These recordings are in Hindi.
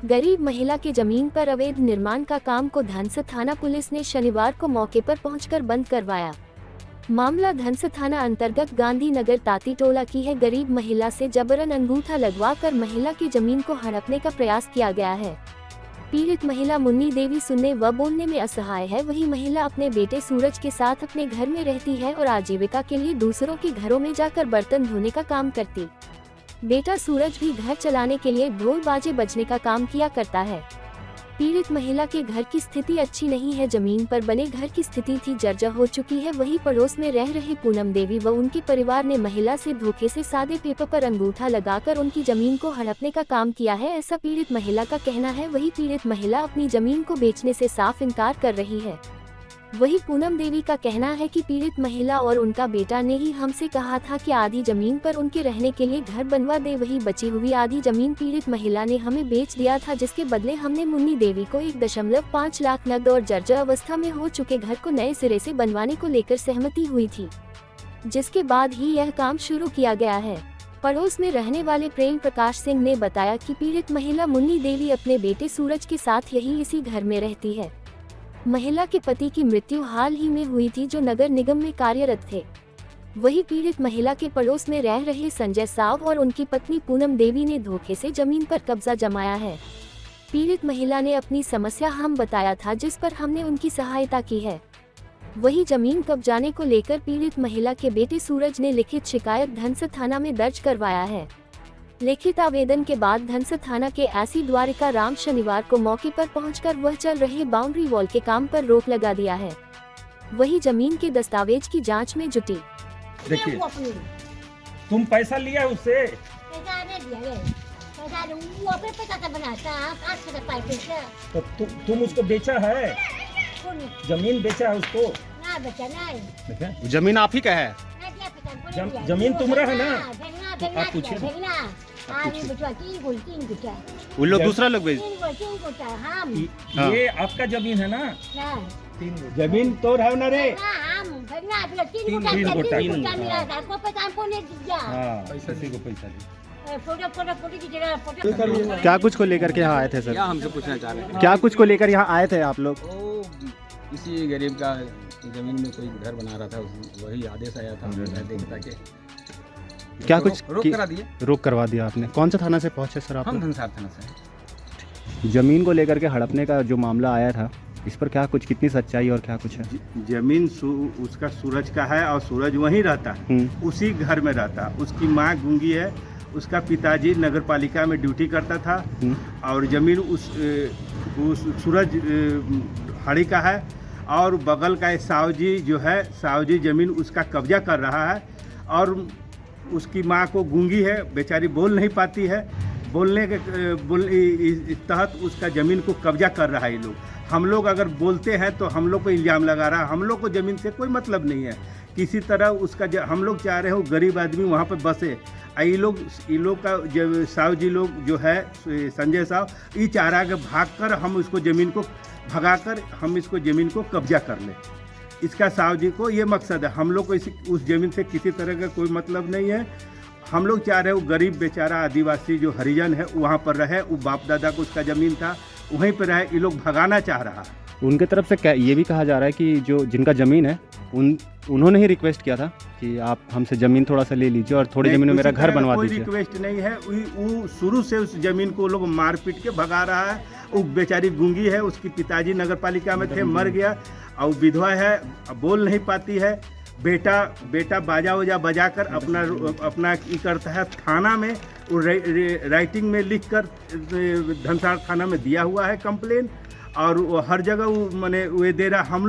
गरीब महिला के जमीन पर अवैध निर्माण का काम को धनस थाना पुलिस ने शनिवार को मौके पर पहुंचकर बंद करवाया। मामला धनस थाना अंतर्गत गांधीनगर ताती टोला की है। गरीब महिला से जबरन अंगूठा लगवाकर महिला की जमीन को हड़पने का प्रयास किया गया है। पीड़ित महिला मुन्नी देवी सुनने व बोलने में असहाय है। वही महिला अपने बेटे सूरज के साथ अपने घर में रहती है और आजीविका के लिए दूसरों के घरों में जाकर बर्तन धोने का काम करती। बेटा सूरज भी घर चलाने के लिए ढोल बाजे बजने का काम किया करता है। पीड़ित महिला के घर की स्थिति अच्छी नहीं है। जमीन पर बने घर की स्थिति थी जर्जर हो चुकी है। वहीं पड़ोस में रह रही पूनम देवी व उनके परिवार ने महिला से धोखे से सादे पेपर पर अंगूठा लगाकर उनकी जमीन को हड़पने का काम किया है, ऐसा पीड़ित महिला का कहना है। वहीं पीड़ित महिला अपनी जमीन को बेचने से साफ इनकार कर रही है। वही पूनम देवी का कहना है कि पीड़ित महिला और उनका बेटा ने ही हमसे कहा था कि आधी जमीन पर उनके रहने के लिए घर बनवा दे। वही बची हुई आधी जमीन पीड़ित महिला ने हमें बेच दिया था, जिसके बदले हमने मुन्नी देवी को 1.5 लाख नकद और जर्जर अवस्था में हो चुके घर को नए सिरे से बनवाने को लेकर सहमति हुई थी, जिसके बाद ही यह काम शुरू किया गया है। पड़ोस में रहने वाले प्रेम प्रकाश सिंह ने बताया कि पीड़ित महिला मुन्नी देवी अपने बेटे सूरज के साथ यही इसी घर में रहती है। महिला के पति की मृत्यु हाल ही में हुई थी, जो नगर निगम में कार्यरत थे। वही पीड़ित महिला के पड़ोस में रह रहे संजय साव और उनकी पत्नी पूनम देवी ने धोखे से जमीन पर कब्जा जमाया है। पीड़ित महिला ने अपनी समस्या हम बताया था, जिस पर हमने उनकी सहायता की है। वही जमीन कब्जाने को लेकर पीड़ित महिला के बेटे सूरज ने लिखित शिकायत धनस थाना में दर्ज करवाया है। लिखित आवेदन के बाद धनस थाना के एसपी द्वारिका राम शनिवार को मौके पर पहुंचकर वह चल रहे बाउंड्री वॉल के काम पर रोक लगा दिया है। वही जमीन के दस्तावेज की जांच में जुटी। देखिए, तुम पैसा लिया उससे? पैसा नहीं दिया है, पैसा वो अपने पैसा से बनाता है, 8 रुपए पैसे। तो तुम उसको बेचा है? जमीन बेचा है उसको? ना बेचा नहीं। जमीन आप ही का है? जमीन तुम्हारा है ना? आप पूछिए। उन लोग दूसरा लोग बेच। ये आपका जमीन है ना? जमीन तो है ना रे? 3 गोटा किसी को पैसा क्या कुछ को लेकर के यहाँ आए थे सर? क्या हमसे पूछना चाह रहे हैं? क्या कुछ को लेकर यहाँ आए थे आप लोग? किसी गरीब का जमीन में कोई घर बना रहा था, वही आदेश आया था देखता के क्या कुछ रोक करा दिए। रोक करवा दिया आपने? कौन सा थाना से पहुँचे सर आप? हम धनसार थाना से। जमीन को लेकर के हड़पने का जो मामला आया था, इस पर क्या कुछ, कितनी सच्चाई और क्या कुछ है? जमीन उसका सूरज का है और सूरज वहीं रहता है, उसी घर में रहता। उसकी माँ गूंगी है, उसका पिताजी नगर पालिका में ड्यूटी करता था और जमीन उस सूरज हड़ी का है। और बगल का सावजी जो है, सावजी जमीन उसका कब्जा कर रहा है और उसकी माँ को गूंगी है, बेचारी बोल नहीं पाती है। बोलने के तहत उसका ज़मीन को कब्जा कर रहा है ये लोग। हम लोग अगर बोलते हैं तो हम लोग को इल्ज़ाम लगा रहा है। हम लोग को ज़मीन से कोई मतलब नहीं है किसी तरह उसका। हम लोग चाह रहे हो गरीब आदमी वहाँ पर बसे। ये लोग का जब साव जी लोग जो है संजय साव, ये चाह रहा है कि भाग कर हम उसको ज़मीन को भगाकर हम इसको ज़मीन को कब्जा कर लें। इसका साव जी को ये मकसद है। हम लोग को उस ज़मीन से किसी तरह का कोई मतलब नहीं है। हम लोग चाह रहे हो गरीब बेचारा आदिवासी जो हरिजन है वहाँ पर रहे। वो बाप दादा को उसका ज़मीन था, वहीं पर रहे। ये लोग भगाना चाह रहा है। उनके तरफ से ये भी कहा जा रहा है कि जो जिनका ज़मीन है उन्होंने ही रिक्वेस्ट किया था कि आप हमसे ज़मीन थोड़ा सा ले लीजिए और थोड़ी ज़मीन में मेरा घर बनवा दीजिए। कोई रिक्वेस्ट नहीं है। वो शुरू से उस ज़मीन को लोग मार पीट के भगा रहा है। वो बेचारी गूंगी है, उसकी पिताजी नगर पालिका में थे, मर गया और विधवा है, बोल नहीं पाती है। बेटा बाजा वजा बजा कर अपना ये करता है। थाना में वो राइटिंग में लिख कर धनसार थाना में दिया हुआ है कंप्लेन, और वो हर जगह वो माने वे दे रहा। हम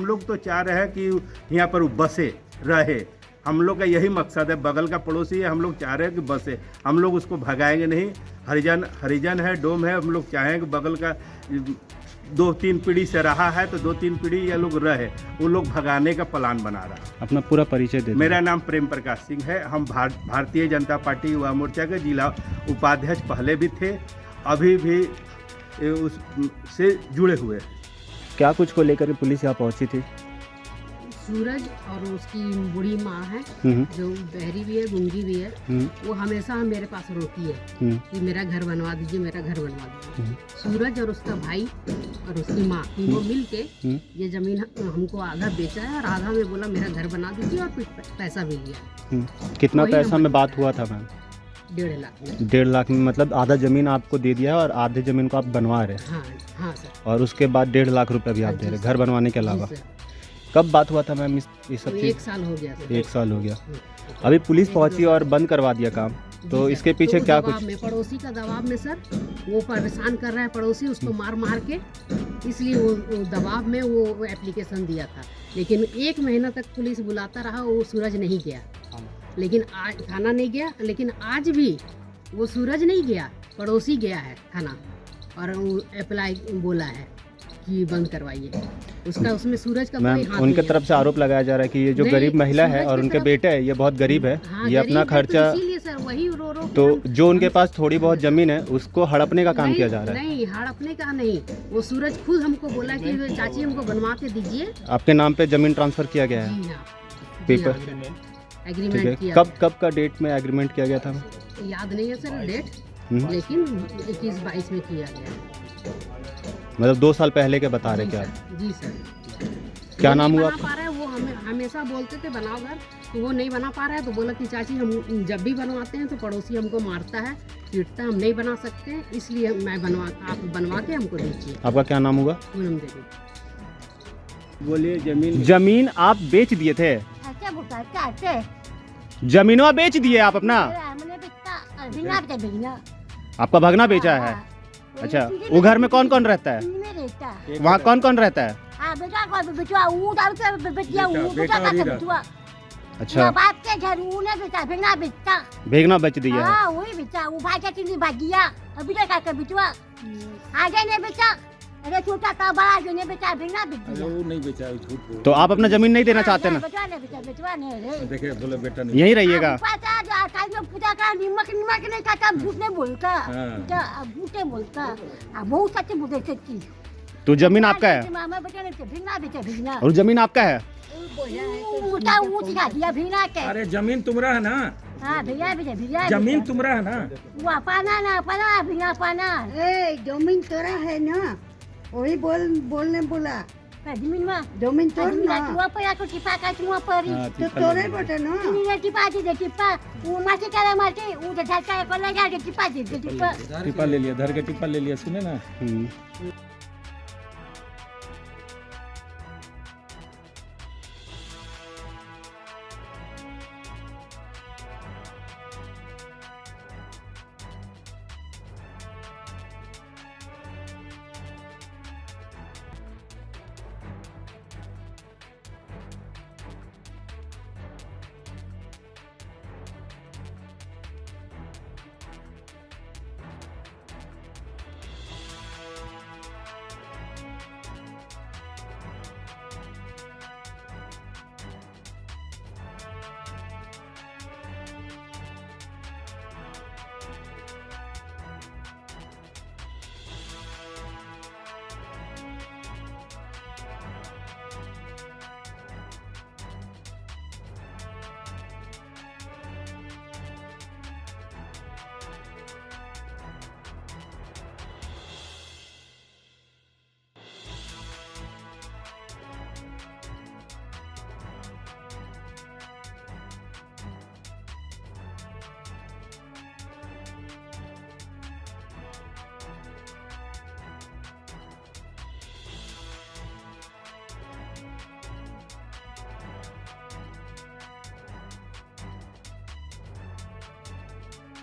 लोग तो चाह रहे हैं कि यहाँ पर वो बसे रहे। हम लोग का यही मकसद है। बगल का पड़ोसी है, हम लोग चाह रहे हैं कि बसे। हम लोग उसको भगाएंगे नहीं। हरिजन है, डोम है। हम लोग चाहें कि बगल का 2-3 पीढ़ी से रहा है तो 2-3 पीढ़ी ये लोग रहे। वो लोग भगाने का प्लान बना रहा है। अपना पूरा परिचय दे। मेरा नाम प्रेम प्रकाश सिंह है। हम भारतीय जनता पार्टी युवा मोर्चा के जिला उपाध्यक्ष पहले भी थे, अभी भी उससे जुड़े हुए। क्या कुछ को लेकर पुलिस यहाँ पहुँची थी? सूरज और उसकी बूढ़ी माँ है हम्म, जो बहरी भी है, गूंगी भी है। हम्म, वो हमेशा मेरे पास रोती है हम्म, कि मेरा घर बनवा दीजिए, मेरा घर बनवा दीजिए। हम्म। सूरज और उसका भाई और उसकी माँ तीनों मिल के हम्म। ये जमीन हमको आधा बेचा है और आधा में बोला मेरा घर बना दीजिए और कुछ पैसा भी लिया है। कितना वही पैसा हम में बात हुआ था मैम? 1.5 लाख में। 1.5 लाख में, मतलब आधा ज़मीन आपको दे दिया है और आधे ज़मीन को आप बनवा रहे हैं, हाँ हाँ सर। और उसके बाद 1.5 लाख रुपए भी आप हाँ दे जी रहे हैं सर। घर बनवाने के जी अलावा। सर। कब बात हुआ था मैम इस सब तो चीज़? 1 साल हो गया सर। 1 साल हो गया। अभी पुलिस पहुंची और बंद करवा दिया काम, जी तो सर। इसके पीछे तो क्या दबाव कुछ? में, पड़ोसी का दबाव में सर, वो परेशान कर रहा है पड़ोसी उसको मार मार के, इसलिए वो दबाव में वो एप्लीकेशन दिया था। लेकिन 1 महीना तक पुलिस बुलाता रहा, वो सूरज नहीं गया। लेकिन आज थाना नहीं गया, लेकिन आज भी वो सूरज नहीं गया, पड़ोसी गया है थाना और वो अप्लाई बोला है कि बंद करवाइए उसका। उसमें सूरज का कोई मैम हाथ उनके नहीं तरफ से आरोप लगाया जा रहा है कि ये जो नहीं, गरीब महिला है सूरज और की उनके तरफ- बेटे है, ये बहुत गरीब है, हाँ, ये अपना गरीब है, खर्चा, तो इसीलिए सर वही रो रो के तो हम- जो उनके पास थोड़ी बहुत ज़मीन है उसको हड़पने का काम नहीं, किया जा रहा है। नहीं, हड़पने का नहीं, वो सूरज खुद हमको बोला कि चाची हमको बनवा के दीजिए। आपके नाम पे ज़मीन ट्रांसफ़र किया गया है? जी हाँ, पेपर? जी हाँ, ठीक है। एग्रीमेंट किया कब का डेट में एग्रीमेंट किया गया था? गया। याद नहीं है सर डेट, हम्म, लेकिन 21-22 में किया गया। मतलब 2 साल पहले के बता रहे जी क्या? सर, जी सर। क्या वो नाम नहीं हुआ बना पा रहा है, वो हमें हमेशा बोलते थे बनाओ घर, तो वो नहीं बना पा रहा है, तो बोला कि चाची हम जब भी बनवाते हैं तो पड़ोसी हमको मारता है, पीटता है, हम नहीं बना सकते हैं, इसलिए आप बनवा के हमको दीजिए। आपका क्या नाम हुआ? पूनम देवी। बोलिए जमीन जमीन आप बेच दिए थे? ऐसे बोलता है कैसे? जमीनवा बेच दिए आप अपना? हमने बेचा भिंगा बेचा भिंगा। आपका भगना बेचा है? अच्छा, वो घर में कौन कौन रहता है? में रहता है। वहाँ कौन कौन रहता है? हाँ बेटा को बेचवा वो दाल के बेचिया वो बेटा का बेचवा। अच्छा, बाप के घर वो ने बेचा भिंगा बेचा। भेगना बेच दिया है। हाँ वही बेचा, वो भाई का तीन भागिया अभी तक का बेचवा। आगे ने बेचा, अरे छोटा का बड़ा जो ने बेचा भिंगा बेच अरे दिया। वो नहीं बेचा है, झूठ बोल। तो आप अपना जमीन नहीं देना चाहते ना? बेचवा ने रे। देखिए बोले बेटा नहीं। यहीं रहिएगा? पता जो आज में पूजा का निमक निमक नहीं खाता, झूठ नहीं बोलता। हाँ। झूठ नहीं बोलता, बहुत सच्ची बोलते सच्ची। तो जमीन आपका है मामा बेटा ने भिंगा बेचा भिंगा। और जमीन आपका है? मोटा वो दिखा दिया भिंगा के। अरे जमीन तुम्हारा है ना, हाँ भिंगा बेचा भिंगा। जमीन तुम्हारा है ना। वो पाना ना पाना भिंगा पाना। ए जमीन तोरा है ना, वही बोलने बोला जमीन में जमीन तोड़ ना, वहाँ पर आकर टिपा का वहाँ पर तो तोरे बटे ना। टिपा दे टिपा वो माटी करा माटी वो झटका को लगा के टिपा दे टिपा। टिप्पा ले लिया, धर के टिप्पा ले लिया, सुने ना।